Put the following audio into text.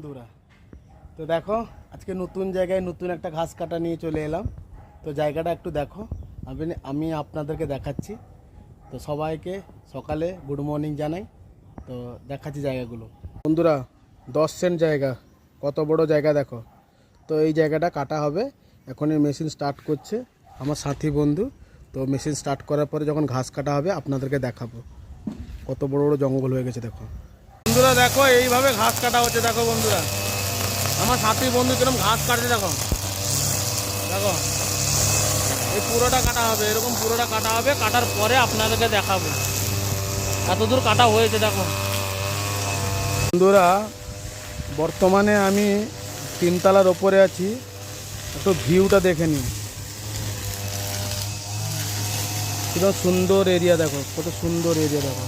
বন্ধুরা, তো দেখো আজকে নতুন জায়গায় নতুন একটা ঘাস কাটা নিয়ে চলে এলাম। তো জায়গাটা একটু দেখো, আমি আপনাদেরকে দেখাচ্ছি। তো সবাইকে সকালে গুড মর্নিং জানাই। তো দেখাচ্ছি জায়গাগুলো বন্ধুরা। 10 সেন্ট জায়গা, কত বড় জায়গা দেখো। তো এই জায়গাটা কাটা হবে, এখনই মেশিন স্টার্ট করছে আমার সাথী বন্ধু। তো মেশিন স্টার্ট করার পরে যখন ঘাস কাটা হবে আপনাদেরকে দেখাবো। কত বড় বড় জঙ্গল হয়ে গেছে দেখো বন্ধুরা। দেখো এইভাবে ঘাস কাটা হচ্ছে, দেখো বন্ধুরা আমার সাথী বন্ধু কিরকম ঘাস কাটছে দেখো। দেখো এই পুরোটা কাটা হবে, এরকম পুরোটা কাটা হবে। কাটার পরে আপনাদেরকে দেখাবো এত দূর কাটা হয়েছে দেখো বন্ধুরা। বর্তমানে আমি 3 তলার ওপরে আছি, একটু ভিউটা দেখে নিই। কত সুন্দর এরিয়া দেখো, কত সুন্দর এরিয়া দেখো।